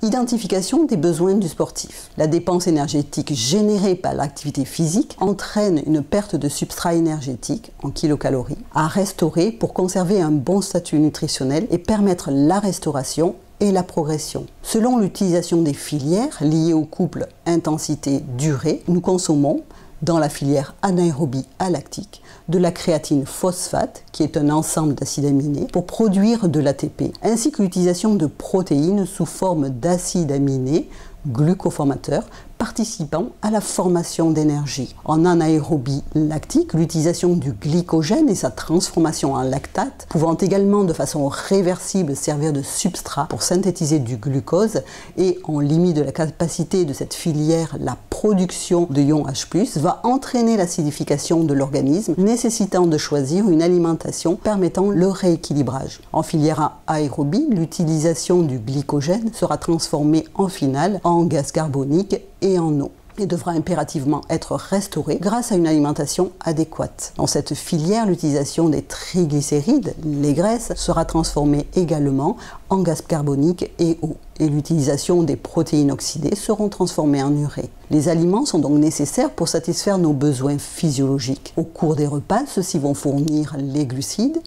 Identification des besoins du sportif. La dépense énergétique générée par l'activité physique entraîne une perte de substrat énergétique en kilocalories à restaurer pour conserver un bon statut nutritionnel et permettre la restauration et la progression. Selon l'utilisation des filières liées au couple intensité-durée, nous consommons dans la filière anaérobie alactique de la créatine phosphate, qui est un ensemble d'acides aminés, pour produire de l'ATP, ainsi que l'utilisation de protéines sous forme d'acides aminés glucoformateurs participant à la formation d'énergie. En anaérobie lactique, l'utilisation du glycogène et sa transformation en lactate, pouvant également de façon réversible servir de substrat pour synthétiser du glucose, et en limite de la capacité de cette filière, la production de ions H+, va entraîner l'acidification de l'organisme, nécessitant de choisir une alimentation permettant le rééquilibrage. En filière aérobie, l'utilisation du glycogène sera transformée en finale en gaz carbonique et en eau, et devra impérativement être restaurée grâce à une alimentation adéquate. Dans cette filière, l'utilisation des triglycérides, les graisses, sera transformée également en gaz carbonique et eau, et l'utilisation des protéines oxydées seront transformées en urée. Les aliments sont donc nécessaires pour satisfaire nos besoins physiologiques. Au cours des repas, ceux-ci vont fournir les glucides,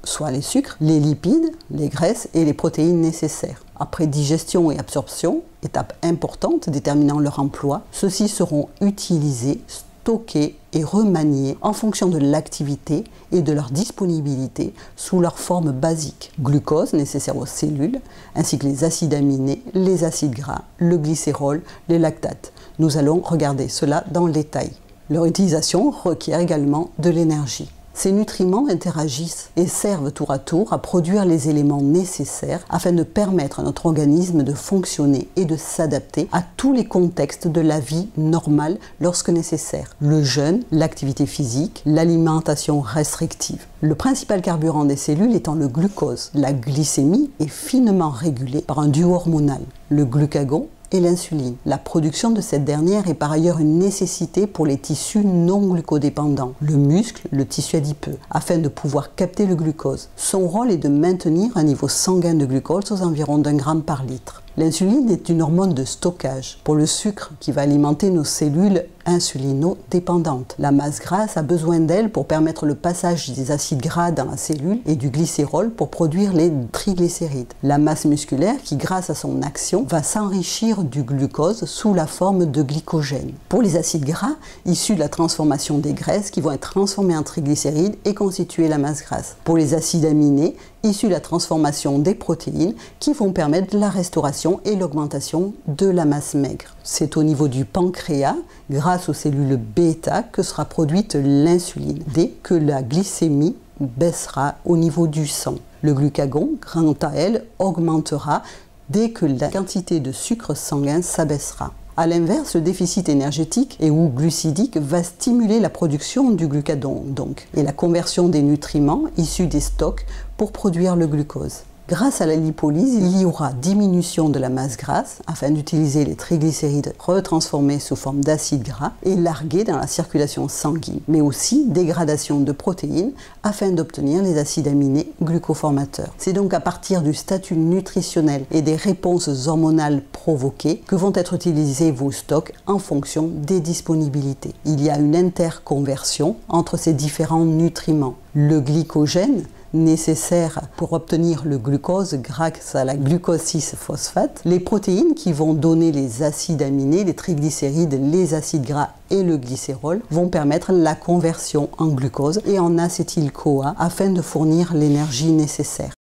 soit les sucres, les lipides, les graisses et les protéines nécessaires. Après digestion et absorption, étape importante déterminant leur emploi, ceux-ci seront utilisés, stockés et remaniés en fonction de l'activité et de leur disponibilité sous leur forme basique. Glucose nécessaire aux cellules, ainsi que les acides aminés, les acides gras, le glycérol, les lactates. Nous allons regarder cela dans le détail. Leur utilisation requiert également de l'énergie. Ces nutriments interagissent et servent tour à tour à produire les éléments nécessaires afin de permettre à notre organisme de fonctionner et de s'adapter à tous les contextes de la vie normale lorsque nécessaire. Le jeûne, l'activité physique, l'alimentation restrictive. Le principal carburant des cellules étant le glucose. La glycémie est finement régulée par un duo hormonal, le glucagon et l'insuline. La production de cette dernière est par ailleurs une nécessité pour les tissus non glucodépendants, le muscle, le tissu adipeux, afin de pouvoir capter le glucose. Son rôle est de maintenir un niveau sanguin de glucose aux environs d'1 gramme par litre. L'insuline est une hormone de stockage pour le sucre qui va alimenter nos cellules insulinodépendantes. La masse grasse a besoin d'elle pour permettre le passage des acides gras dans la cellule et du glycérol pour produire les triglycérides. La masse musculaire qui, grâce à son action, va s'enrichir du glucose sous la forme de glycogène. Pour les acides gras, issus de la transformation des graisses qui vont être transformés en triglycérides et constituer la masse grasse. Pour les acides aminés, issus de la transformation des protéines qui vont permettre la restauration et l'augmentation de la masse maigre. C'est au niveau du pancréas, grâce aux cellules bêta, que sera produite l'insuline, dès que la glycémie baissera au niveau du sang. Le glucagon, quant à elle, augmentera dès que la quantité de sucre sanguin s'abaissera. A l'inverse, le déficit énergétique et ou glucidique va stimuler la production du glucagon et la conversion des nutriments issus des stocks pour produire le glucose. Grâce à la lipolyse, il y aura diminution de la masse grasse afin d'utiliser les triglycérides retransformés sous forme d'acides gras et largués dans la circulation sanguine, mais aussi dégradation de protéines afin d'obtenir les acides aminés glucoformateurs. C'est donc à partir du statut nutritionnel et des réponses hormonales provoquées que vont être utilisés vos stocks en fonction des disponibilités. Il y a une interconversion entre ces différents nutriments. Le glycogène, nécessaire pour obtenir le glucose grâce à la glucose 6-phosphate, les protéines qui vont donner les acides aminés, les triglycérides, les acides gras et le glycérol vont permettre la conversion en glucose et en acétyl-CoA afin de fournir l'énergie nécessaire.